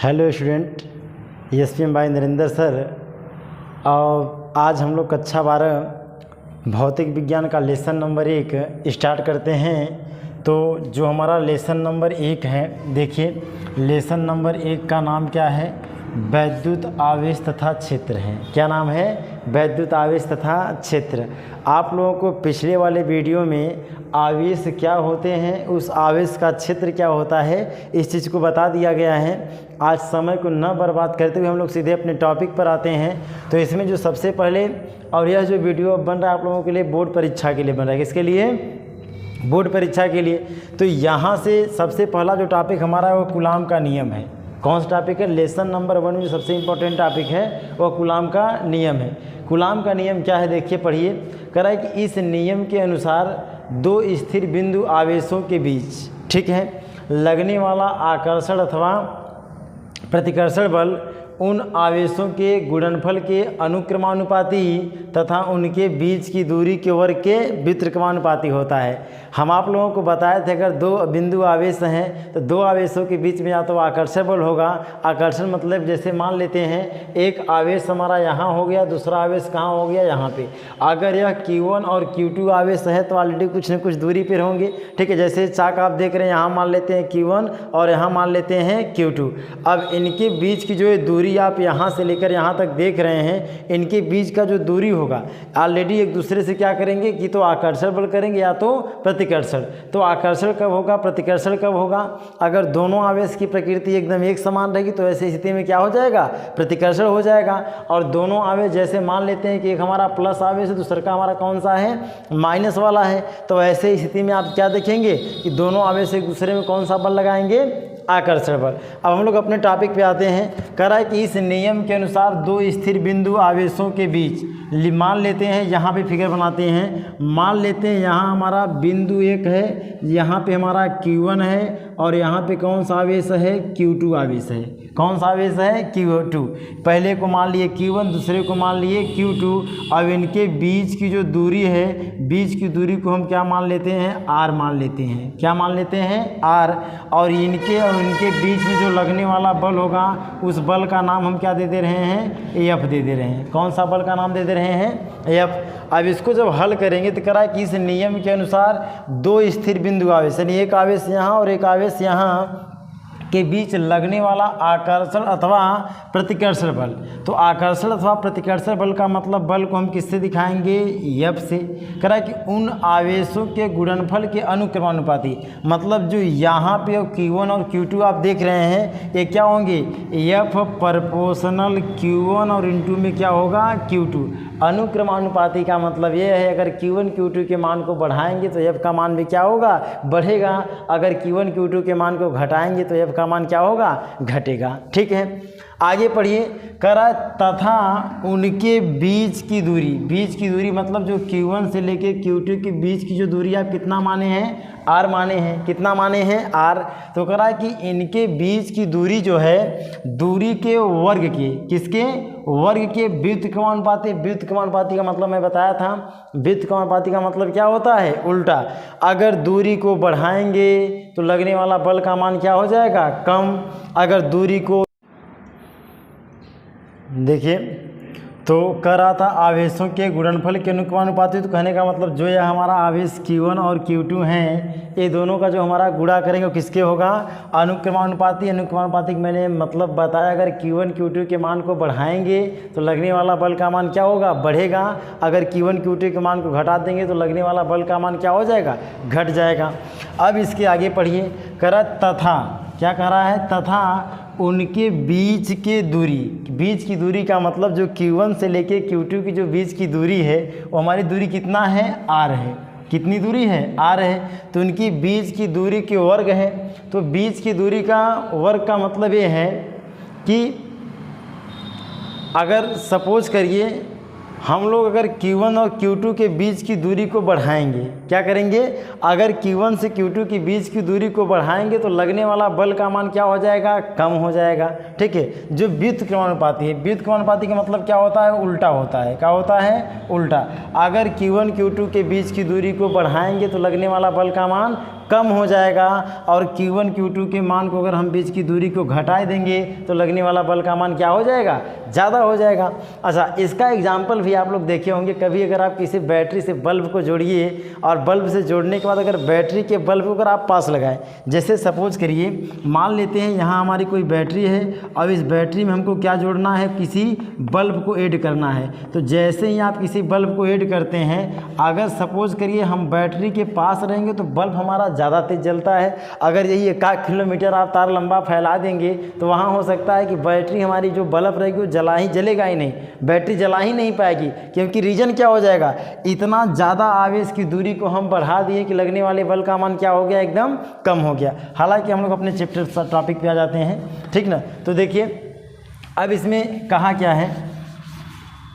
Hello student, SPM by Narendra sir. और आज हम लोग कक्षा 12 भौतिक विज्ञान का लेसन नंबर 1 स्टार्ट करते हैं। तो जो हमारा लेसन नंबर 1 है, देखिए लेसन नंबर 1 का नाम क्या है? वैद्युत आवेश तथा क्षेत्र है। क्या नाम है? वैद्युत आवेश तथा क्षेत्र। आप लोगों को पिछले वाले वीडियो में आवेश क्या होते हैं, उस आवेश का क्षेत्र क्या होता है, इस चीज़ को बता दिया गया है। आज समय को न बर्बाद करते हुए हम लोग सीधे अपने टॉपिक पर आते हैं। तो इसमें जो सबसे पहले, और यह जो वीडियो बन रहा है आप लोगों के लिए बोर्ड परीक्षा के लिए बन रहा है। किसके लिए? बोर्ड परीक्षा के लिए। तो यहाँ से सबसे पहला जो टॉपिक हमारा है वो कूलाम का नियम है। कौन सा टॉपिक है? लेसन नंबर 1 में जो सबसे इम्पोर्टेंट टॉपिक है वो कूलाम का नियम है। कूलाम का नियम क्या है? देखिए पढ़िए। कह रहा है कि इस नियम के अनुसार दो स्थिर बिंदु आवेशों के बीच, ठीक है, लगने वाला आकर्षण अथवा प्रतिकर्षण बल उन आवेशों के गुणनफल के अनुक्रमानुपाती तथा उनके बीच की दूरी के वर्ग के व्युत्क्रमानुपाती होता है। हम आप लोगों को बताए थे अगर दो बिंदु आवेश हैं तो दो आवेशों के बीच में या तो आकर्षण बल होगा। आकर्षण मतलब जैसे मान लेते हैं एक आवेश हमारा यहाँ हो गया, दूसरा आवेश कहाँ हो गया? यहाँ पे। अगर यह Q1 और Q2 आवेश है तो ऑलरेडी कुछ न कुछ दूरी पर होंगे, ठीक है। जैसे चाक आप देख रहे हैं, यहाँ मान लेते हैं Q1 और यहाँ मान लेते हैं Q2। अब इनके बीच की जो है दूरी आप यहाँ से लेकर यहाँ तक देख रहे हैं, इनके बीच का जो दूरी होगा ऑलरेडी एक दूसरे से क्या करेंगे कि तो आकर्षण बल करेंगे या तो प्रतिकर्षण। तो आकर्षण कब होगा, प्रतिकर्षण कब होगा? अगर दोनों आवेश की प्रकृति एकदम एक समान रहेगी तो ऐसी स्थिति में क्या हो जाएगा? प्रतिकर्षण हो जाएगा। और दोनों आवेश जैसे मान लेते हैं कि एक हमारा प्लस आवेश है, दूसरा का हमारा कौन सा है? माइनस वाला है। तो ऐसे स्थिति में आप क्या देखेंगे कि दोनों आवेश एक दूसरे में कौन सा बल लगाएंगे? आकर्षण बल। अब हम लोग अपने टॉपिक पे आते हैं। कह रहा है कि इस नियम के अनुसार दो स्थिर बिंदु आवेशों के बीच, मान लेते हैं यहाँ पे फिगर बनाते हैं, मान लेते हैं यहाँ हमारा बिंदु 1 है, यहाँ पे हमारा Q1 है और यहाँ पे कौन सा आवेश है? Q2 आवेश है। कौन सा आवेश है? Q2। पहले को मान लिए Q1, दूसरे को मान लिए Q2। अब इनके बीच की जो दूरी है, बीच की दूरी को हम क्या मान लेते हैं? R मान लेते हैं। क्या मान लेते हैं? R। और इनके और इनके बीच में जो लगने वाला बल होगा उस बल का नाम हम क्या दे दे रहे हैं? F दे दे रहे हैं। कौन सा बल का नाम दे दे रहे हैं? F। अब इसको जब हल करेंगे तो कह रहा है कि इस नियम के अनुसार दो स्थिर बिंदु आवेश, यानी एक आवेश यहाँ और एक आवेश यहाँ के बीच लगने वाला आकर्षण अथवा प्रतिकर्षण बल। तो आकर्षण अथवा प्रतिकर्षण बल का मतलब बल को हम किससे दिखाएंगे? F से। कह रहा है कि उन आवेशों के गुणनफल के अनुक्रमानुपाती, मतलब जो यहाँ पे Q1 और Q2 आप देख रहे हैं ये क्या होंगे? F प्रोपोर्शनल Q1 और इनटू में क्या होगा? Q2। अनुक्रमानुपाती का मतलब ये है अगर Q1 Q2 के मान को बढ़ाएंगे तो F का मान भी क्या होगा? बढ़ेगा। अगर Q1 Q2 के मान को घटाएंगे तो F का मान क्या होगा? घटेगा। ठीक है, आगे पढ़िए। कह रहा है तथा उनके बीच की दूरी, बीच की दूरी मतलब जो Q1 से लेके Q2 के बीच की जो दूरी आप कितना माने हैं? R माने हैं। कितना माने हैं? R। तो कह रहा है कि इनके बीच की दूरी जो है, दूरी के वर्ग के, किसके? वर्ग के व्युत्क्रमानुपाती। व्युत्क्रमानुपाती का मतलब मैं बताया था, व्युत्क्रमानुपाती का मतलब क्या होता है? उल्टा। अगर दूरी को बढ़ाएंगे तो लगने वाला बल का मान क्या हो जाएगा? कम। अगर दूरी को देखिए, तो कह रहा था आवेशों के गुणनफल के अनुक्रमानुपाती। तो कहने का मतलब जो यह हमारा आवेश Q1 और Q2 हैं, ये दोनों का जो हमारा गुणा करेंगे वो किसके होगा? अनुक्रमानुपाती। अनुक्रमानुपाती मैंने मतलब बताया अगर Q1 Q2 के मान को बढ़ाएंगे तो लगने वाला बल का मान क्या होगा? बढ़ेगा। अगर Q1 Q2 के मान को घटा देंगे तो लगने वाला बल का मान क्या हो जाएगा? घट जाएगा। अब इसके आगे पढ़िए। कह रहा तथा, क्या कह रहा है? तथा उनके बीच के दूरी, बीच की दूरी का मतलब जो Q1 से लेके Q2 की जो बीच की दूरी है वो हमारी दूरी कितना है? R है। कितनी दूरी है? R है। तो उनकी बीच की दूरी के वर्ग है। तो बीच की दूरी का वर्ग का मतलब ये है कि अगर सपोज करिए हम लोग अगर Q1 और Q2 के बीच की दूरी को बढ़ाएंगे, क्या करेंगे? अगर Q1 से Q2 के बीच की दूरी को बढ़ाएंगे तो लगने वाला बल का मान क्या हो जाएगा? कम हो जाएगा। ठीक है, जो व्युत्क्रमानुपाती है, व्युत्क्रमानुपाती का मतलब क्या होता है? उल्टा होता है। क्या होता है? उल्टा। अगर Q1 Q2 के बीच की दूरी को बढ़ाएंगे तो लगने वाला बल का मान कम हो जाएगा और Q1 Q2 के मान को अगर हम बीच की दूरी को घटा देंगे तो लगने वाला बल का मान क्या हो जाएगा, ज़्यादा हो जाएगा। अच्छा, इसका एग्जाम्पल भी आप लोग देखे होंगे कभी। अगर आप किसी बैटरी से बल्ब को जोड़िए और बल्ब से जोड़ने के बाद अगर बैटरी के बल्ब को अगर आप पास लगाएं, जैसे सपोज करिए मान लेते हैं यहाँ हमारी कोई बैटरी है और इस बैटरी में हमको क्या जोड़ना है, किसी बल्ब को ऐड करना है। तो जैसे ही आप किसी बल्ब को ऐड करते हैं, अगर सपोज करिए हम बैटरी के पास रहेंगे तो बल्ब हमारा ज़्यादा तेज जलता है। अगर यही 1 किलोमीटर आप तार लंबा फैला देंगे तो वहाँ हो सकता है कि बैटरी हमारी जो बल्ब रहेगी वो जलेगा ही नहीं, बैटरी जला ही नहीं पाएगी। क्योंकि रीजन क्या हो जाएगा, इतना ज़्यादा आवेश की दूरी को हम बढ़ा दिए कि लगने वाले बल का मान क्या हो गया, एकदम कम हो गया। हालांकि हम लोग अपने चैप्टर टॉपिक पे आ जाते हैं, ठीक ना। तो देखिए अब इसमें कहा क्या है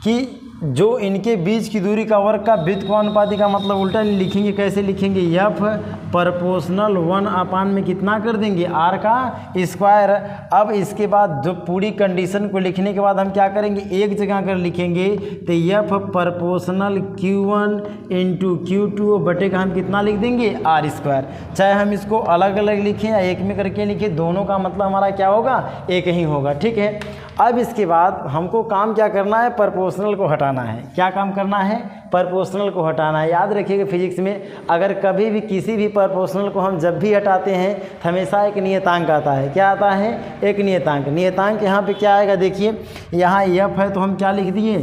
कि जो इनके बीच की दूरी का वर्ग का व्युत्क्रमानुपाती का मतलब उल्टा लिखेंगे। कैसे लिखेंगे, F प्रोपोर्शनल 1/, में कितना कर देंगे, R का स्क्वायर। अब इसके बाद जो पूरी कंडीशन को लिखने के बाद हम क्या करेंगे, एक जगह कर लिखेंगे तो F proportional Q1 into Q2 बटे का हम कितना लिख देंगे, R²। चाहे हम इसको अलग अलग लिखें या एक में करके लिखें, दोनों का मतलब हमारा क्या होगा, एक ही होगा, ठीक है। अब इसके बाद हमको काम क्या करना है, प्रोपोर्शनल को हटाना है। क्या काम करना है, प्रोपोर्शनल को हटाना है। याद रखिएगा फिजिक्स में अगर कभी भी किसी भी प्रोपोर्शनल को हम जब भी हटाते हैं तो हमेशा एक नियतांक आता है। क्या आता है, एक नियतांक। नियतांक यहाँ पे क्या आएगा, देखिए यहाँ F है तो हम क्या लिख दिए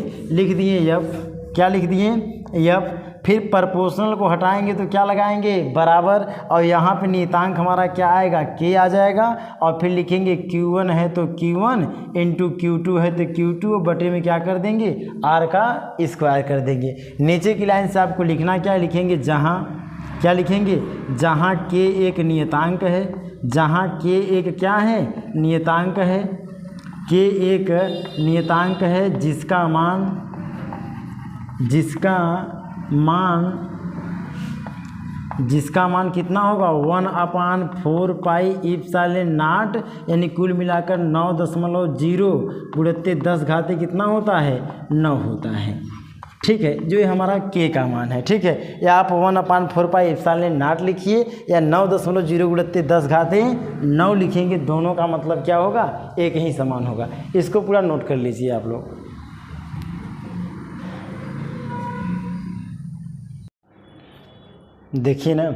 F, क्या लिख दिए F। फिर प्रोपोर्शनल को हटाएंगे तो क्या लगाएंगे, बराबर, और यहाँ पे नियतांक हमारा क्या आएगा, K आ जाएगा। और फिर लिखेंगे Q1 है तो Q1 इंटू Q2 है तो Q2 बटे में क्या कर देंगे, R का स्क्वायर कर देंगे। नीचे की लाइन से आपको लिखना क्या है, लिखेंगे जहाँ, क्या लिखेंगे, जहाँ K एक नियतांक है, जहाँ K एक क्या है, नियतांक है, K एक नियतांक है जिसका मान कितना होगा, 1/4 पाई एप्सिलॉन नॉट, यानी कुल मिलाकर 9.0 गुणित 10 घाते कितना होता है, 9 होता है, ठीक है। जो ये हमारा K का मान है, ठीक है। या आप 1/4 पाई एप्सिलॉन नॉट लिखिए या 9.0 गुणित 10 घाते 9 लिखेंगे, दोनों का मतलब क्या होगा, एक ही समान होगा। इसको पूरा नोट कर लीजिए आप लोग। देखिए ना,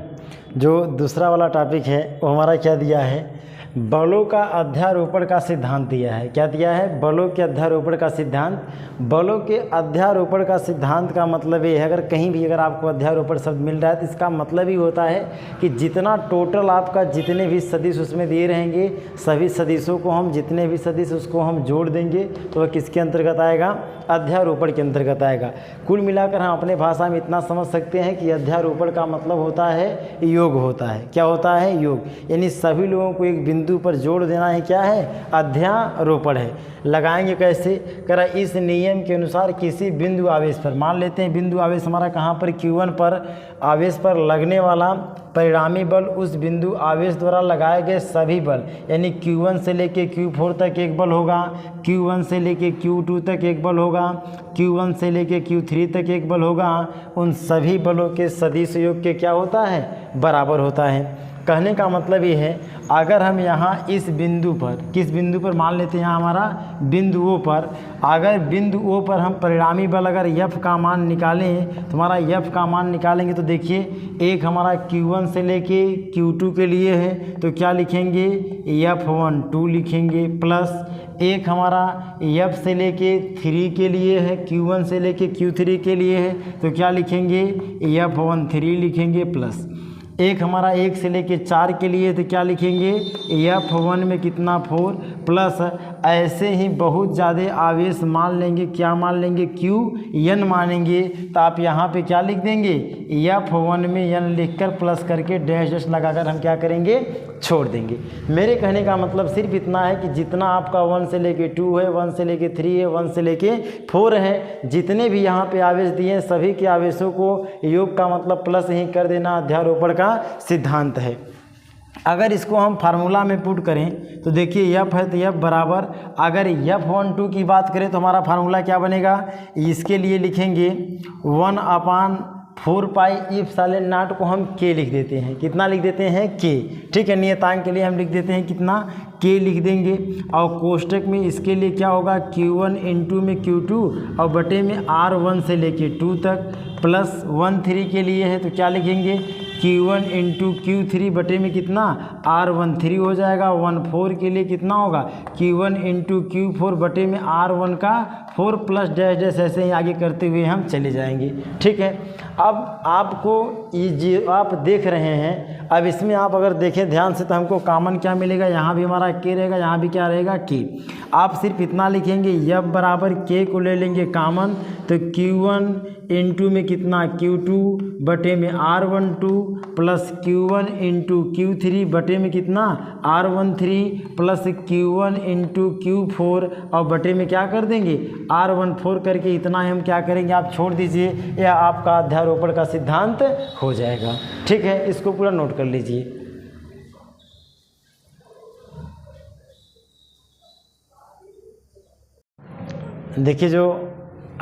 जो दूसरा वाला टॉपिक है वो हमारा क्या दिया है, बलों का अध्यारोपण का सिद्धांत दिया है। क्या दिया है, बलों के अध्यारोपण का सिद्धांत। बलों के अध्यारोपण का सिद्धांत का मतलब ये है, अगर कहीं भी अगर आपको अध्यारोपण शब्द मिल रहा है तो इसका मतलब ही होता है कि जितना टोटल आपका जितने भी सदिश उसमें दिए रहेंगे, सभी सदिशों को हम, जितने भी सदिश उसको हम जोड़ देंगे तो वह किसके अंतर्गत आएगा, अध्यारोपण के अंतर्गत आएगा। कुल मिलाकर हम अपने भाषा में इतना समझ सकते हैं कि अध्यारोपण का मतलब होता है योग होता है। क्या होता है, योग, यानी सभी लोगों को एक बिंदु पर जोड़ देना है, क्या है, अध्यारोपण है। लगाएंगे कैसे, करा इस नियम के अनुसार किसी बिंदु आवेश पर, मान लेते हैं बिंदु आवेश हमारा कहाँ पर, Q1 पर, आवेश पर लगने वाला परिणामी बल उस बिंदु आवेश द्वारा लगाए गए सभी बल, यानी Q1 से लेके Q4 तक एक बल होगा, Q1 से लेके Q2 तक एक बल होगा, Q1 से लेके Q3 तक एक बल होगा। उन सभी बलों के सदिश योग के क्या होता है, बराबर होता है। कहने का मतलब ये है, अगर हम यहाँ इस बिंदु पर, किस बिंदु पर, मान लेते हैं यहाँ हमारा बिंदु O पर, अगर बिंदु O पर हम परिणामी बल अगर F का मान निकालें तो हमारा F का मान निकालेंगे तो देखिए एक हमारा Q1 से लेके Q2 के लिए है तो क्या लिखेंगे, F12 लिखेंगे, प्लस एक हमारा F से लेके 3 के लिए है, Q1 से लेके Q3 के लिए है तो क्या लिखेंगे, F13 लिखेंगे, प्लस एक हमारा 1 से लेके 4 के लिए तो क्या लिखेंगे, F1 में कितना 4, प्लस ऐसे ही बहुत ज़्यादा आवेश मान लेंगे, क्या मान लेंगे, Qn मानेंगे तो आप यहाँ पे क्या लिख देंगे, F1 में n लिखकर प्लस करके डैश डैश लगाकर हम क्या करेंगे, छोड़ देंगे। मेरे कहने का मतलब सिर्फ इतना है कि जितना आपका 1 से लेके 2 है, 1 से लेके 3 है, 1 से लेके 4 है, जितने भी यहाँ पे आवेश दिए हैं सभी के आवेशों को योग का मतलब प्लस ही कर देना अध्यारोपण का सिद्धांत है। अगर इसको हम फार्मूला में पुट करें तो देखिए F है तो F बराबर, अगर F12 की बात करें तो हमारा फार्मूला क्या बनेगा, इसके लिए लिखेंगे 1/4 4 पाई एप्सिलॉन नॉट को हम के लिख देते हैं। कितना लिख देते हैं? के। ठीक है, नियतांक के लिए हम लिख देते हैं कितना? के लिख देंगे। और कोष्टक में इसके लिए क्या होगा? Q1 इंटू में Q2 और बटे में R1 से लेके 2 तक प्लस 1 3 के लिए है तो क्या लिखेंगे? Q1 इंटू Q3 बटे में कितना? R1 3 हो जाएगा। 1 4 के लिए कितना होगा? Q1 इंटू Q4 बटे में R1 का 4 प्लस डैश डैश ऐसे ही आगे करते हुए हम चले जाएंगे। ठीक है, अब आपको ये जो आप देख रहे हैं, अब इसमें आप अगर देखें ध्यान से तो हमको कॉमन क्या मिलेगा? यहाँ भी हमारा के रहेगा, यहाँ भी क्या रहेगा? के। आप सिर्फ इतना लिखेंगे F बराबर के को ले लेंगे कॉमन, तो Q1 इंटू में कितना? Q2 बटे में R12 plus Q1 into Q3 बटे में कितना? R13 plus Q1 into Q4 और बटे में क्या कर देंगे? R14 करके इतना हम क्या करेंगे? आप छोड़ दीजिए, यह आपका अध्यारोपण का सिद्धांत हो जाएगा। ठीक है, इसको पूरा नोट कर लीजिए। देखिए, जो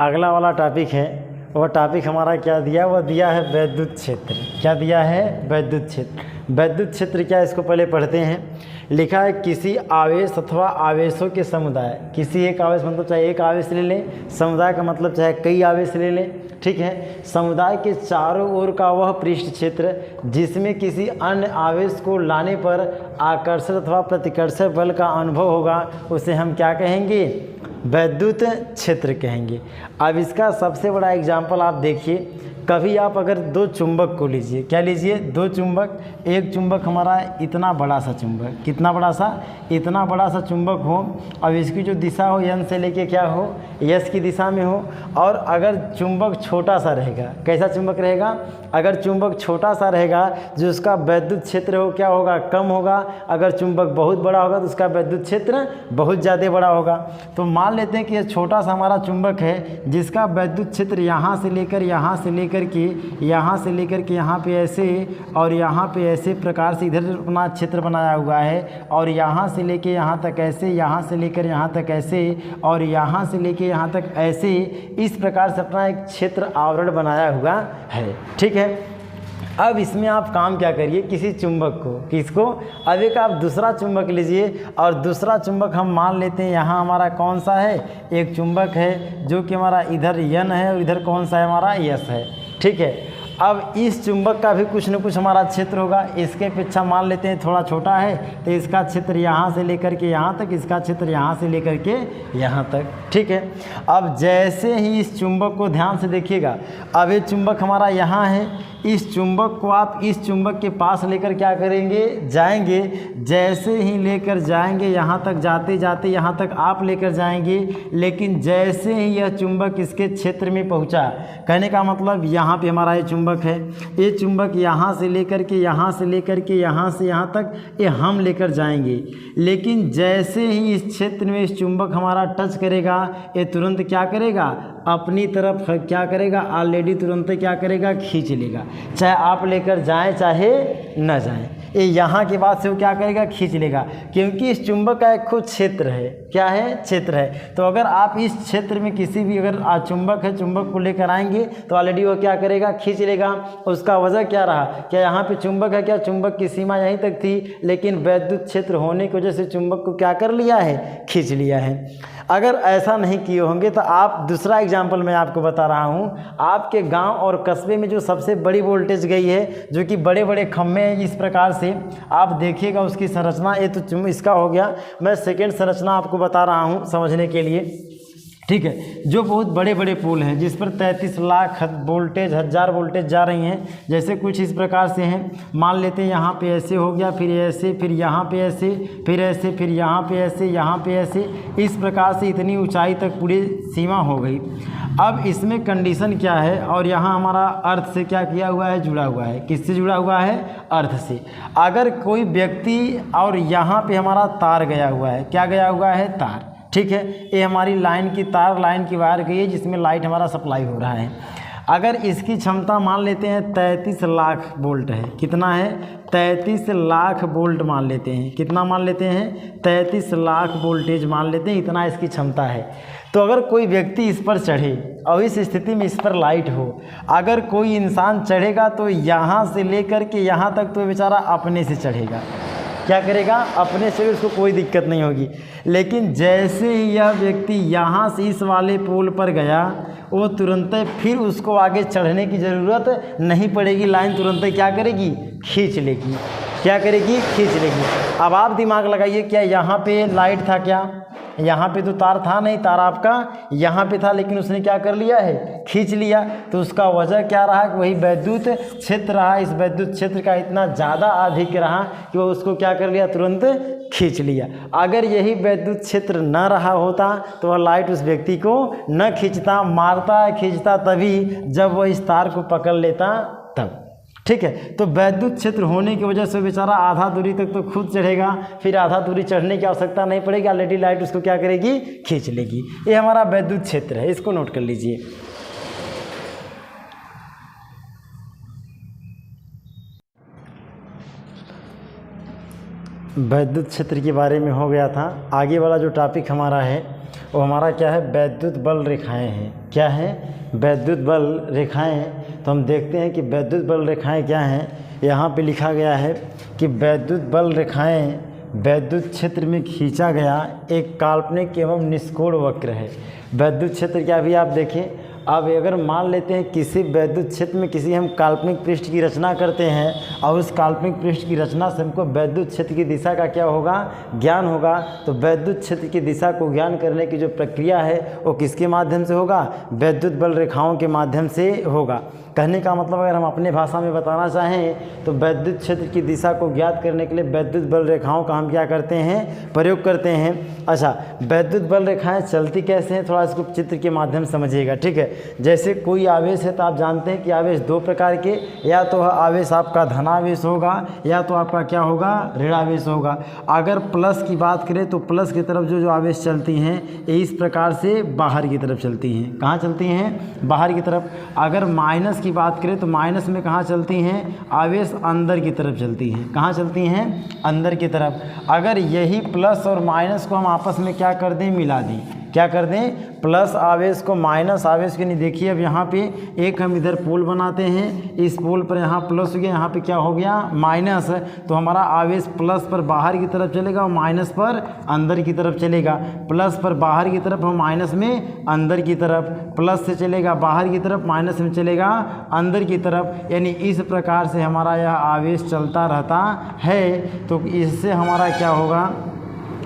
अगला वाला टॉपिक है वह टॉपिक हमारा क्या दिया? वह दिया है वैद्युत क्षेत्र। क्या दिया है? वैद्युत क्षेत्र। वैद्युत क्षेत्र क्या, इसको पहले पढ़ते हैं। लिखा है किसी आवेश अथवा आवेशों के समुदाय। किसी एक आवेश मतलब चाहे एक आवेश ले लें, समुदाय का मतलब चाहे कई आवेश ले लें। ठीक है, समुदाय के चारों ओर का वह पृष्ठ क्षेत्र जिसमें किसी अन्य आवेश को लाने पर आकर्षण अथवा प्रतिकर्षण बल का अनुभव होगा, उसे हम क्या कहेंगे? वैद्युत क्षेत्र कहेंगे। अब इसका सबसे बड़ा एग्जाम्पल आप देखिए, कभी आप अगर दो चुंबक को लीजिए, क्या लीजिए? दो चुंबक। एक चुंबक हमारा इतना बड़ा सा चुंबक, कितना बड़ा सा? इतना बड़ा सा चुंबक हो, अब इसकी जो दिशा हो एन से लेके क्या हो? एस की दिशा में हो। और अगर चुंबक छोटा सा रहेगा, कैसा चुंबक रहेगा? अगर चुंबक छोटा सा रहेगा जो उसका वैद्युत क्षेत्र हो क्या होगा? कम होगा। अगर चुंबक बहुत बड़ा होगा तो उसका वैद्युत क्षेत्र बहुत ज़्यादा बड़ा होगा। तो मान लेते हैं कि ये छोटा सा हमारा चुंबक है जिसका वैद्युत क्षेत्र यहाँ से लेकर यहाँ से लेकर के यहाँ पे ऐसे और यहाँ पे ऐसे प्रकार से इधर अपना क्षेत्र बनाया हुआ है, और यहाँ से लेके यहाँ तक ऐसे, यहाँ से लेकर यहाँ तक ऐसे, और यहाँ से लेके यहाँ तक ऐसे, इस प्रकार से अपना एक क्षेत्र आवरण बनाया हुआ है। ठीक है, अब इसमें आप काम क्या करिए? किसी चुंबक को, किसको? अब एक आप दूसरा चुंबक लीजिए, और दूसरा चुंबक हम मान लेते हैं यहाँ हमारा कौन सा है? एक चुंबक है जो कि हमारा इधर N है और इधर कौन सा है? हमारा S है। ठीक है, अब इस चुंबक का भी कुछ न कुछ हमारा क्षेत्र होगा। इसके अपेक्षा मान लेते हैं थोड़ा छोटा है, तो इसका क्षेत्र यहाँ से लेकर के यहाँ तक, इसका क्षेत्र यहाँ से लेकर के यहाँ तक। ठीक है, अब जैसे ही इस चुंबक को ध्यान से देखिएगा, अब ये चुंबक हमारा यहाँ है, इस चुंबक को आप इस चुंबक के पास लेकर क्या करेंगे? जाएंगे। जैसे ही लेकर जाएंगे यहाँ तक, जाते जाते यहाँ तक आप लेकर जाएंगे, लेकिन जैसे ही यह चुंबक इसके क्षेत्र में पहुँचा, कहने का मतलब यहाँ पे हमारा ये चुंबक है, ये चुंबक यहाँ से लेकर के यहाँ से लेकर के यहाँ से यहाँ तक ये हम लेकर जाएंगे, लेकिन जैसे ही इस क्षेत्र में इस चुंबक हमारा टच करेगा, ये तुरंत क्या करेगा? अपनी तरफ क्या करेगा? ऑलरेडी तुरंत क्या करेगा? खींच लेगा। चाहे आप लेकर जाएं चाहे न जाएं, ये यहाँ के बाद से वो क्या करेगा? खींच लेगा, क्योंकि इस चुंबक का एक खुद क्षेत्र है। क्या है? क्षेत्र है। तो अगर आप इस क्षेत्र में किसी भी अगर चुंबक है, चुंबक को लेकर आएंगे तो ऑलरेडी वो क्या करेगा? खींच लेगा। उसका वजह क्या रहा? क्या यहाँ पे चुंबक है? क्या चुंबक की सीमा यहीं तक थी, लेकिन वैद्युत क्षेत्र होने की वजह से चुंबक को क्या कर लिया है? खींच लिया है। अगर ऐसा नहीं किए होंगे तो आप दूसरा एग्जाम्पल मैं आपको बता रहा हूँ, आपके गांव और कस्बे में जो सबसे बड़ी वोल्टेज गई है, जो कि बड़े बड़े खम्भे हैं, इस प्रकार से आप देखिएगा उसकी संरचना। ये तो इसका हो गया, मैं सेकेंड संरचना आपको बता रहा हूँ समझने के लिए। ठीक है, जो बहुत बड़े बड़े पुल हैं जिस पर 33 लाख वोल्टेज, 1000 वोल्टेज जा रही हैं, जैसे कुछ इस प्रकार से हैं। मान लेते हैं यहाँ पे ऐसे हो गया, फिर ऐसे, फिर यहाँ पे ऐसे, फिर ऐसे, फिर यहाँ पे ऐसे, यहाँ पे ऐसे, इस प्रकार से इतनी ऊंचाई तक पूरी सीमा हो गई। अब इसमें कंडीशन क्या है? और यहाँ हमारा अर्थ से क्या किया हुआ है? जुड़ा हुआ है। किससे जुड़ा हुआ है? अर्थ से। अगर कोई व्यक्ति, और यहाँ पे हमारा तार गया हुआ है, क्या गया हुआ है? तार। ठीक है, ये हमारी लाइन की तार, लाइन की वायर गई है जिसमें लाइट हमारा सप्लाई हो रहा है। अगर इसकी क्षमता मान लेते हैं 33 लाख वोल्ट है, कितना है 33 लाख वोल्ट मान लेते हैं, कितना मान लेते हैं 33 लाख वोल्टेज मान लेते हैं, इतना इसकी क्षमता है। तो अगर कोई व्यक्ति इस पर चढ़े और इस स्थिति में इस पर लाइट हो, अगर कोई इंसान चढ़ेगा तो यहाँ से लेकर के यहाँ तक तो बेचारा अपने से चढ़ेगा, क्या करेगा अपने से, उसको कोई दिक्कत नहीं होगी। लेकिन जैसे ही यह व्यक्ति यहाँ से इस वाले पोल पर गया, वो तुरंत फिर उसको आगे चढ़ने की ज़रूरत नहीं पड़ेगी, लाइन तुरंत क्या करेगी खींच लेगी, क्या करेगी खींच लेगी। अब आप दिमाग लगाइए, क्या यहाँ पे लाइट था, क्या यहाँ पे तो तार था नहीं, तार आपका यहाँ पे था, लेकिन उसने क्या कर लिया है खींच लिया। तो उसका वजह क्या रहा कि वही वैद्युत क्षेत्र रहा, इस वैद्युत क्षेत्र का इतना ज़्यादा अधिक रहा कि वो उसको क्या कर लिया तुरंत खींच लिया। अगर यही वैद्युत क्षेत्र न रहा होता तो वह लाइट उस व्यक्ति को न खींचता, मारता खींचता तभी जब वह इस तार को पकड़ लेता तब, ठीक है। तो वैद्युत क्षेत्र होने की वजह से बेचारा आधा दूरी तक तो खुद चढ़ेगा, फिर आधा दूरी चढ़ने की आवश्यकता नहीं पड़ेगी, ऑलरेडी लाइट उसको क्या करेगी खींच लेगी। ये हमारा वैद्युत क्षेत्र है, इसको नोट कर लीजिए। वैद्युत क्षेत्र के बारे में हो गया था। आगे वाला जो टॉपिक हमारा है वो हमारा क्या है, वैद्युत बल रेखाएं हैं। क्या है, वैद्युत बल रेखाएं। तो हम देखते हैं कि वैद्युत बल रेखाएं क्या हैं। यहाँ पे लिखा गया है कि वैद्युत बल रेखाएं वैद्युत क्षेत्र में खींचा गया एक काल्पनिक एवं निष्कोण वक्र है। वैद्युत क्षेत्र क्या भी आप देखें, अब अगर मान लेते हैं किसी वैद्युत क्षेत्र में किसी हम काल्पनिक पृष्ठ की रचना करते हैं और उस काल्पनिक पृष्ठ की रचना से हमको वैद्युत क्षेत्र की दिशा का क्या होगा ज्ञान होगा। तो वैद्युत क्षेत्र की दिशा को ज्ञान करने की जो प्रक्रिया है वो किसके माध्यम से होगा, वैद्युत बल रेखाओं के माध्यम से होगा। कहने का मतलब अगर हम अपने भाषा में बताना चाहें तो वैद्युत क्षेत्र की दिशा को ज्ञात करने के लिए वैद्युत बल रेखाओं का हम क्या करते हैं प्रयोग करते हैं। अच्छा, वैद्युत बल रेखाएं चलती कैसे हैं, थोड़ा इसको चित्र के माध्यम से समझिएगा, ठीक है। जैसे कोई आवेश है तो आप जानते हैं कि आवेश दो प्रकार के, या तो आवेश आपका धनावेश होगा या तो आपका क्या होगा ऋणावेश होगा। अगर प्लस की बात करें तो प्लस की तरफ जो आवेश चलती हैं ये इस प्रकार से बाहर की तरफ चलती हैं। कहाँ चलती हैं, बाहर की तरफ। अगर माइनस की बात करें तो माइनस में कहाँ चलती हैं, आवेश अंदर की तरफ चलती हैं। कहाँ चलती हैं, अंदर की तरफ। अगर यही प्लस और माइनस को हम आपस में क्या कर दें, मिला दें, क्या कर दें, प्लस आवेश को माइनस आवेश के नहीं। देखिए अब यहाँ पे एक हम इधर पोल बनाते हैं, इस पोल पर यहाँ प्लस हो गया, यहाँ पे क्या हो गया माइनस, तो हमारा आवेश प्लस पर बाहर की तरफ चलेगा और माइनस पर अंदर की तरफ चलेगा। प्लस पर बाहर की तरफ और माइनस में अंदर की तरफ, प्लस से चलेगा बाहर की तरफ, माइनस में चलेगा अंदर की तरफ। यानी इस प्रकार से हमारा यह आवेश चलता रहता है। तो इससे हमारा क्या होगा,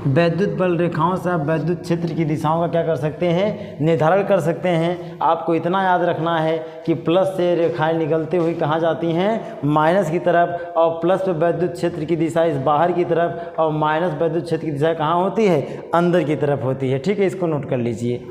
वैद्युत बल रेखाओं से आप वैद्युत क्षेत्र की दिशाओं का क्या कर सकते हैं, निर्धारण कर सकते हैं। आपको इतना याद रखना है कि प्लस से रेखाएं निकलते हुए कहाँ जाती हैं, माइनस की तरफ, और प्लस पे वैद्युत क्षेत्र की दिशा इस बाहर की तरफ, और माइनस वैद्युत क्षेत्र की दिशा कहाँ होती है, अंदर की तरफ होती है, ठीक है। इसको नोट कर लीजिए।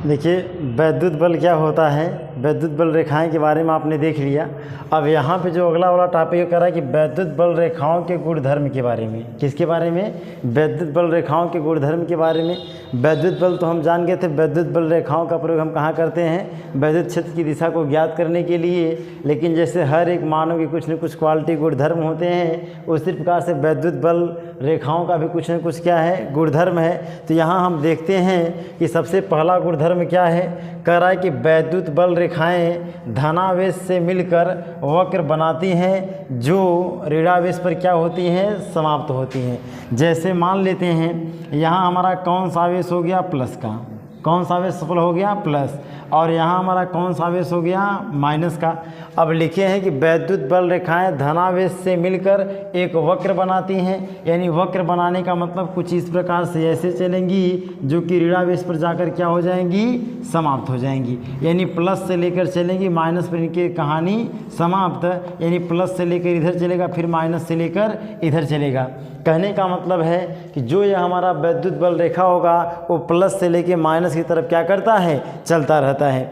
देखिए वैद्युत बल क्या होता है, वैद्युत बल रेखाएं के बारे में आपने देख लिया। अब यहाँ पे जो अगला वाला टॉपिक कर रहा है कि वैद्युत बल रेखाओं के गुणधर्म के बारे में। किसके बारे में, वैद्युत बल रेखाओं के गुणधर्म के बारे में। वैद्युत बल तो हम जान गए थे, वैद्युत बल रेखाओं का प्रयोग हम कहाँ करते हैं, वैद्युत क्षेत्र की दिशा को ज्ञात करने के लिए। लेकिन जैसे हर एक मानव की कुछ न कुछ क्वालिटी गुणधर्म होते हैं, उसी प्रकार से वैद्युत बल रेखाओं का भी कुछ न कुछ क्या है, गुणधर्म है। तो यहाँ हम देखते हैं कि सबसे पहला गुणधर्म क्या है, कह रहा है कि वैद्युत बल रेखाएं धनावेश से मिलकर वक्र बनाती हैं जो ऋणावेश पर क्या होती हैं, समाप्त होती हैं। जैसे मान लेते हैं यहाँ हमारा कौन सा आवेश हो गया, प्लस का, कौन सा आवेश सफल हो गया, प्लस, और यहाँ हमारा कौन सा आवेश हो गया, माइनस का। अब लिखे हैं कि वैद्युत बल रेखाएं धनावेश से मिलकर एक वक्र बनाती हैं। यानी वक्र बनाने का मतलब कुछ इस प्रकार से ऐसे चलेंगी जो कि ऋणावेश पर जाकर क्या हो जाएंगी, समाप्त हो जाएंगी। यानी प्लस से लेकर चलेंगी, माइनस पर इनकी कहानी समाप्त। यानी प्लस से लेकर इधर चलेगा, फिर माइनस से लेकर इधर चलेगा। कहने का मतलब है कि जो यह हमारा वैद्युत बल रेखा होगा वो प्लस से लेकर माइनस की तरफ क्या करता है, चलता रहता है।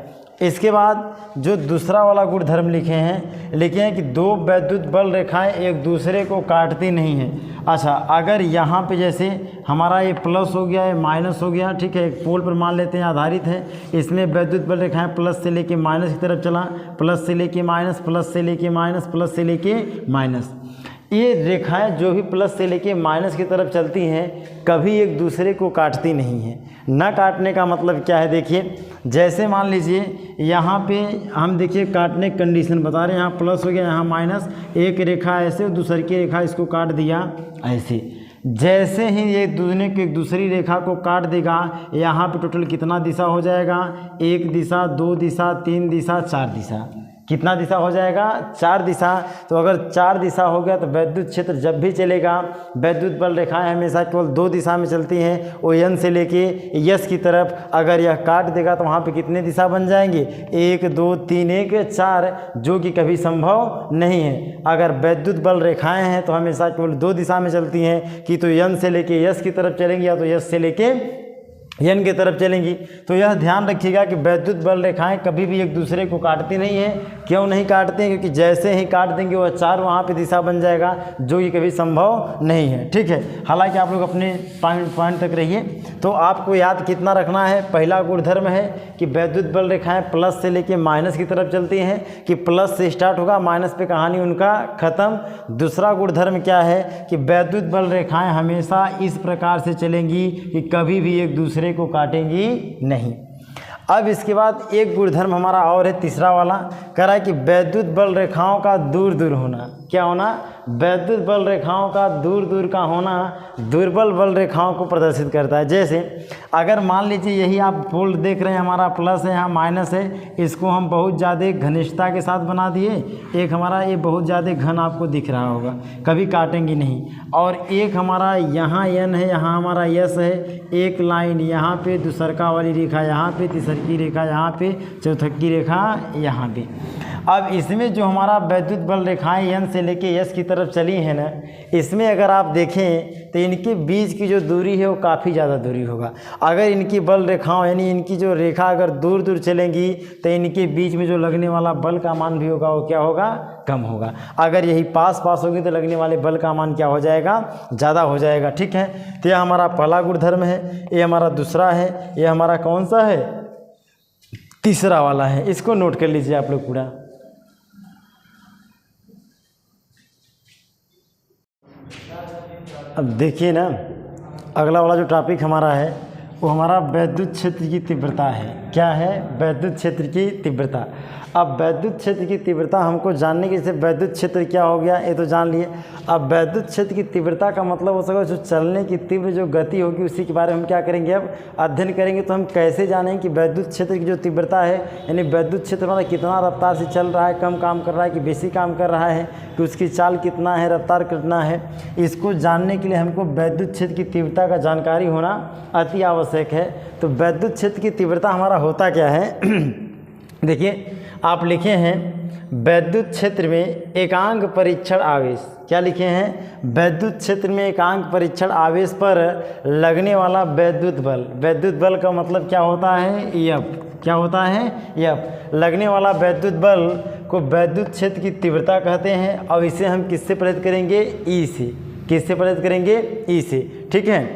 इसके बाद जो दूसरा वाला गुणधर्म लिखे हैं कि दो वैद्युत बल रेखाएं एक दूसरे को काटती नहीं हैं। अच्छा, अगर यहाँ पे जैसे हमारा ये प्लस हो गया, ये माइनस हो गया, ठीक है, एक पोल पर मान लेते हैं आधारित है, इसमें वैद्युत बल रेखाएं प्लस से लेके माइनस की तरफ चला, प्लस से लेके माइनस, प्लस से लेके माइनस, प्लस से लेके माइनस। ये रेखाएं जो भी प्लस से लेके माइनस की तरफ चलती हैं कभी एक दूसरे को काटती नहीं हैं। न काटने का मतलब क्या है, देखिए जैसे मान लीजिए यहाँ पे हम देखिए काटने की कंडीशन बता रहे हैं, यहाँ प्लस हो गया, यहाँ माइनस, एक रेखा ऐसे और दूसरी की रेखा इसको काट दिया ऐसे। जैसे ही ये एक दूसरी रेखा को काट देगा, यहाँ पे टोटल कितना दिशा हो जाएगा, एक दिशा, दो दिशा, तीन दिशा, चार दिशा। कितना दिशा हो जाएगा, चार दिशा। तो अगर चार दिशा हो गया तो वैद्युत क्षेत्र जब भी चलेगा, वैद्युत बल रेखाएं हमेशा केवल दो दिशा में चलती हैं, ओ एन से लेके यस की तरफ। अगर यह काट देगा तो वहाँ पे कितने दिशा बन जाएंगे, एक, दो, तीन, एक, चार, जो कि कभी संभव नहीं है। अगर वैद्युत बल रेखाएं हैं तो हमेशा केवल दो दिशा में चलती हैं, कि तो एन से लेके यस की तरफ चलेंगी या तो यस से लेके एन की तरफ चलेंगी। तो यह ध्यान रखिएगा कि वैद्युत बल रेखाएं कभी भी एक दूसरे को काटती नहीं हैं। क्यों नहीं काटते हैं, क्योंकि जैसे ही काट देंगे वह चार वहाँ पे दिशा बन जाएगा, जो कि कभी संभव नहीं है, ठीक है। हालांकि आप लोग अपने पॉइंट तक रहिए। तो आपको याद कितना रखना है, पहला गुणधर्म है कि वैद्युत बल रेखाएं प्लस से लेके माइनस की तरफ चलती हैं, कि प्लस से स्टार्ट होगा, माइनस पे कहानी उनका खत्म। दूसरा गुणधर्म क्या है कि वैद्युत बल रेखाएं हमेशा इस प्रकार से चलेंगी कि कभी भी एक दूसरे को काटेंगी नहीं। अब इसके बाद एक गुणधर्म हमारा और है, तीसरा वाला, कह रहा है कि वैद्युत बल रेखाओं का दूर दूर होना। क्या होना, वैद्युत बल रेखाओं का दूर दूर का होना दुर्बल बल रेखाओं को प्रदर्शित करता है। जैसे अगर मान लीजिए यही आप पोल देख रहे हैं, हमारा प्लस है, यहाँ माइनस है, इसको हम बहुत ज़्यादा घनिष्ठता के साथ बना दिए, एक हमारा ये बहुत ज़्यादा घन आपको दिख रहा होगा, कभी काटेंगे नहीं। और एक हमारा यहाँ एन है, यहाँ हमारा यस है, एक लाइन यहाँ पे, दूसरका वाली रेखा यहाँ पे, तीसरकी रेखा यहाँ पे, चौथकी रेखा यहाँ पे। अब इसमें जो हमारा वैद्युत बल रेखाएं एन से लेके यस की तरफ चली हैं ना, इसमें अगर आप देखें तो इनके बीच की जो दूरी है वो काफ़ी ज़्यादा दूरी होगा। अगर इनकी बल रेखाओं यानी इनकी जो रेखा अगर दूर दूर चलेंगी तो इनके बीच में जो लगने वाला बल का मान भी होगा वो क्या होगा, कम होगा। अगर यही पास पास होगी तो लगने वाले बल का मान क्या हो जाएगा, ज़्यादा हो जाएगा, ठीक है। तो यह हमारा पहला गुणधर्म है, ये हमारा दूसरा है, ये हमारा कौन सा है, तीसरा वाला है। इसको नोट कर लीजिए आप लोग पूरा। अब देखिए ना, अगला वाला जो टॉपिक हमारा है वो हमारा वैद्युत क्षेत्र की तीव्रता है। क्या है, वैद्युत क्षेत्र की तीव्रता। अब वैद्युत क्षेत्र की तीव्रता हमको जानने के, जैसे वैद्युत क्षेत्र क्या हो गया ये तो जान लिए। अब वैद्युत क्षेत्र की तीव्रता का मतलब हो सके जो चलने की तीव्र जो गति होगी उसी के बारे में हम क्या करेंगे, अब अध्ययन करेंगे। तो हम कैसे जानेंगे कि वैद्युत क्षेत्र की जो तीव्रता है, यानी वैद्युत क्षेत्र मतलब कितना रफ्तार से चल रहा है, कम काम कर रहा है कि बेसी काम कर रहा है, कि उसकी चाल कितना है, रफ्तार कितना है, इसको जानने के लिए हमको वैद्युत क्षेत्र की तीव्रता का जानकारी होना अति आवश्यक है। तो वैद्युत क्षेत्र की तीव्रता हमारा होता क्या है देखिए आप लिखे हैं वैद्युत क्षेत्र में एकांक परीक्षण आवेश। क्या लिखे हैं, वैद्युत क्षेत्र में एकांक परीक्षण आवेश पर लगने वाला वैद्युत बल। वैद्युत बल का मतलब क्या होता है, एफ। क्या होता है, एफ। लगने वाला वैद्युत बल को वैद्युत क्षेत्र की तीव्रता कहते हैं। और इसे हम किससे प्रेरित करेंगे, ई से। किससे प्रेरित करेंगे, ई से, ठीक है।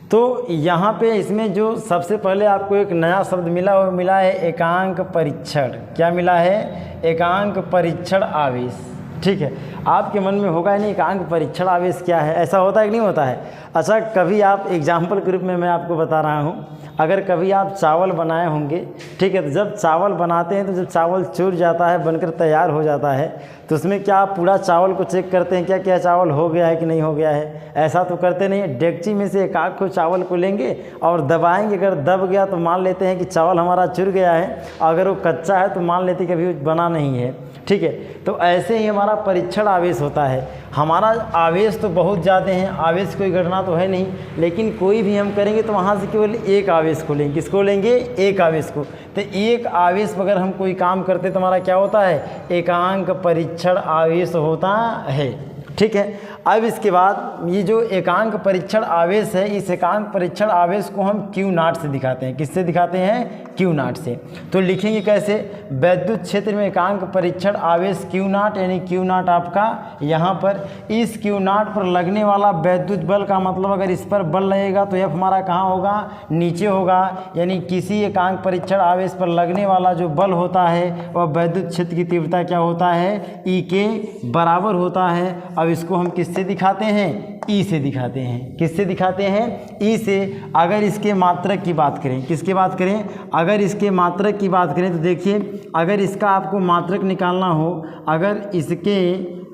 तो यहाँ पे इसमें जो सबसे पहले आपको एक नया शब्द मिला वो मिला है एकांक परीक्षण। क्या मिला है, एकांक परीक्षण आवेश, ठीक है। आपके मन में होगा नहीं एकांक परीक्षण आवेश क्या है, ऐसा होता है कि नहीं होता है। अच्छा, कभी आप एग्जाम्पल के रूप में मैं आपको बता रहा हूँ, अगर कभी आप चावल बनाए होंगे, ठीक है, तो जब चावल बनाते हैं तो जब चावल चूर जाता है, बनकर तैयार हो जाता है, तो उसमें क्या आप पूरा चावल को चेक करते हैं क्या चावल हो गया है कि नहीं हो गया है, ऐसा तो करते नहीं। डेगची में से एक आध को चावल को लेंगे और दबाएंगे, अगर दब गया तो मान लेते हैं कि चावल हमारा चुर गया है, अगर वो कच्चा है तो मान लेते कभी बना नहीं है, ठीक है। तो ऐसे ही हमारा परीक्षण आवेश होता है। हमारा आवेश तो बहुत ज़्यादा हैं, आवेश कोई घटना तो है नहीं, लेकिन कोई भी हम करेंगे तो वहाँ से केवल एक आवेश को लेंगे। किसको लेंगे, एक आवेश को। तो एक आवेश पर अगर हम कोई काम करते तो हमारा क्या होता है, एकांक परीक्षण आवेश होता है, ठीक है। अब इसके बाद ये जो एकांक परीक्षण आवेश है, इस एकांक परीक्षण आवेश को हम Q नॉट से दिखाते हैं। किससे दिखाते हैं? Q नॉट से। तो लिखेंगे कैसे? वैद्युत क्षेत्र में एकांक परीक्षण आवेश Q नॉट, यानी Q नॉट आपका यहाँ पर, इस Q नॉट पर लगने वाला वैद्युत बल का मतलब अगर इस पर बल लगेगा तो F हमारा कहाँ होगा? नीचे होगा। यानी किसी एकांक परीक्षण आवेश पर लगने वाला जो बल होता है वह वैद्युत क्षेत्र की तीव्रता क्या होता है? E के बराबर होता है। अब इसको हम किससे दिखाते हैं? E से दिखाते हैं। किससे दिखाते हैं? E से। अगर इसके मात्रक की बात करें, किसकी बात करें? अगर इसके मात्रक की बात करें तो देखिए, अगर इसका आपको मात्रक निकालना हो, अगर इसके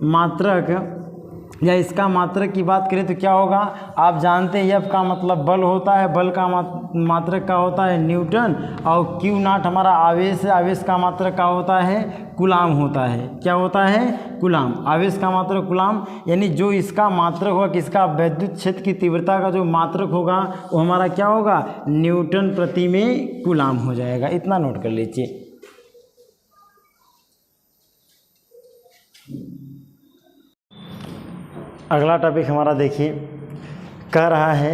मात्रक या इसका मात्रक की बात करें तो क्या होगा? आप जानते हैं F का मतलब बल होता है, बल का मात्रक का होता है न्यूटन, और Q नॉट हमारा आवेश है, आवेश का मात्रक का होता है कूलाम होता है। क्या होता है? कूलाम। आवेश का मात्रक कूलाम, यानी जो इसका मात्रक होगा, किसका? वैद्युत क्षेत्र की तीव्रता का जो मात्रक होगा वो हमारा क्या होगा? न्यूटन प्रति में कूलाम हो जाएगा। इतना नोट कर लीजिए। अगला टॉपिक हमारा देखिए, कह रहा है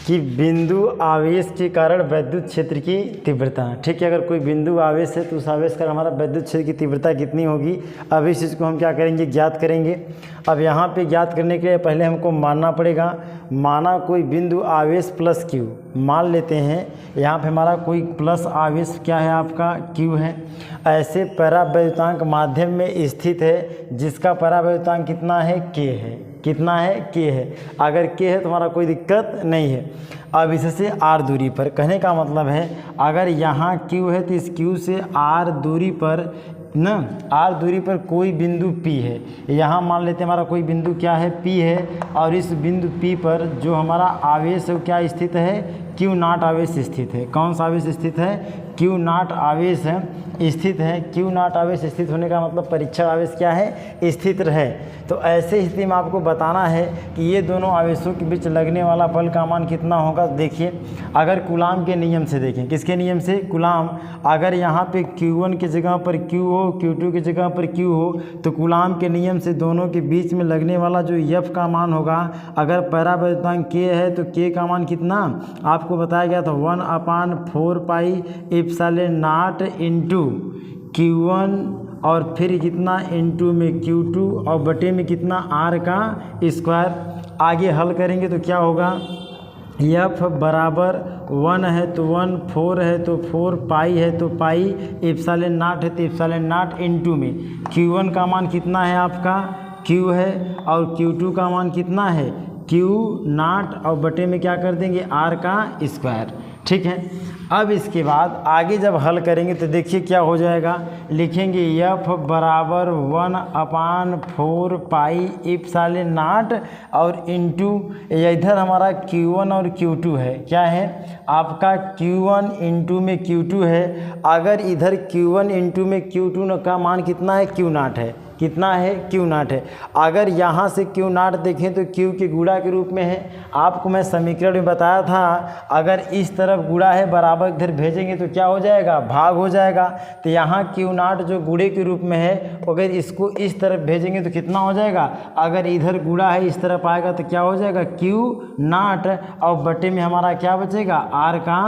कि बिंदु आवेश के कारण वैद्युत क्षेत्र की तीव्रता। ठीक है, अगर कोई बिंदु आवेश है तो उस आवेश का हमारा वैद्युत क्षेत्र की तीव्रता कितनी होगी? अब इस चीज़ को हम क्या करेंगे? ज्ञात करेंगे। अब यहाँ पे ज्ञात करने के लिए पहले हमको मानना पड़ेगा, माना कोई बिंदु आवेश प्लस Q मान लेते हैं। यहाँ पे हमारा कोई प्लस आवेश क्या है? आपका Q है। ऐसे परावैद्युतांक माध्यम में स्थित है जिसका परावैद्युतांक कितना है? K है। कितना है? K है। अगर K है तो हमारा कोई दिक्कत नहीं है। अब इससे R दूरी पर, कहने का मतलब है अगर यहाँ Q है तो इस Q से R दूरी पर ना, R दूरी पर कोई बिंदु P है। यहाँ मान लेते हैं हमारा कोई बिंदु क्या है? P है। और इस बिंदु P पर जो हमारा आवेश है वो क्या स्थित है? Q नॉट आवेश स्थित है। कौन सा आवेश स्थित है? Q नॉट आवेश स्थित है। Q नॉट आवेश स्थित होने का मतलब परीक्षण आवेश क्या है? स्थित रहे। तो ऐसे स्थिति में आपको बताना है कि ये दोनों आवेशों के बीच लगने वाला बल का मान कितना होगा। देखिए, अगर कूलाम के नियम से देखें, किसके नियम से? कूलाम। अगर यहाँ पे Q1 की जगह पर Q हो, Q2 की जगह पर Q हो, तो कूलाम के नियम से दोनों के बीच में लगने वाला जो F का मान होगा, अगर परावैद्युतांक K है तो K का मान कितना आपको बताया गया था? 1/4 pi epsilon not into Q1 और फिर कितना इंटू में Q2 और बटे में कितना R का स्क्वायर। आगे हल करेंगे तो क्या होगा? F बराबर 1 है तो 1, 4 है तो 4, पाई है तो पाई, एप्सिलॉन नॉट है तो एप्सिलॉन नॉट इंटू में Q1 का मान कितना है? आपका Q है, और Q2 का मान कितना है? Q नॉट, और बटे में क्या कर देंगे? R का स्क्वायर। ठीक है। अब इसके बाद आगे जब हल करेंगे तो देखिए क्या हो जाएगा। लिखेंगे F बराबर 1/4 पाई एप्सिलॉन नॉट और इंटू इधर हमारा Q1 और Q2 है। क्या है? आपका Q1 इंटू में Q2 है। अगर इधर Q1 इंटू में Q2 का मान कितना है? Q नॉट है। कितना है? Q नॉट है। अगर यहाँ से Q नॉट देखें तो Q के गुणा के रूप में है। आपको मैं समीकरण में बताया था, अगर इस तरफ गुणा है बराबर इधर भेजेंगे तो क्या हो जाएगा? भाग हो जाएगा। तो यहाँ Q नॉट जो गुणे के रूप में है, अगर इसको इस तरफ भेजेंगे तो कितना हो जाएगा? अगर इधर गुणा है इस तरफ आएगा तो क्या हो जाएगा? Q नॉट, और बटे में हमारा क्या बचेगा? R का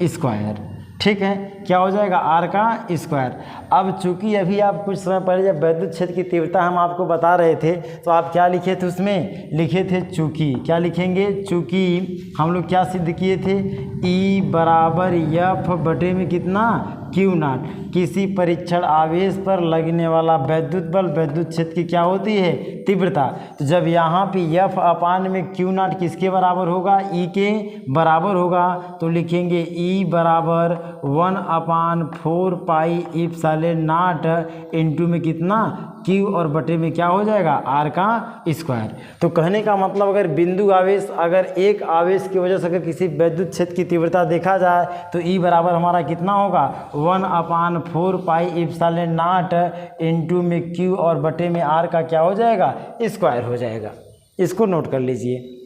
स्क्वायर। ठीक है, क्या हो जाएगा? R का स्क्वायर। अब चूंकि अभी आप कुछ समय पहले जब वैद्युत क्षेत्र की तीव्रता हम आपको बता रहे थे तो आप क्या लिखे थे? उसमें लिखे थे चूंकि। क्या लिखेंगे? चूंकि हम लोग क्या सिद्ध किए थे? E बराबर F बटे में कितना? Q not. किसी परीक्षण आवेश पर लगने वाला वैद्युत बल वैद्युत क्षेत्र की क्या होती है? तीव्रता। तो जब यहाँ पे F अपान में Q नॉट किसके बराबर होगा? E के बराबर होगा। तो लिखेंगे E बराबर 1/4 पाई एप्सिलॉन नॉट इंटू में कितना? Q और बटे में क्या हो जाएगा? R का स्क्वायर। तो कहने का मतलब अगर बिंदु आवेश, अगर एक आवेश की वजह से अगर किसी वैद्युत क्षेत्र की तीव्रता देखा जाए तो E बराबर हमारा कितना होगा? 1/4 पाई एप्सिलॉन नॉट इंटू में Q और बटे में R का क्या हो जाएगा? स्क्वायर हो जाएगा। इसको नोट कर लीजिए।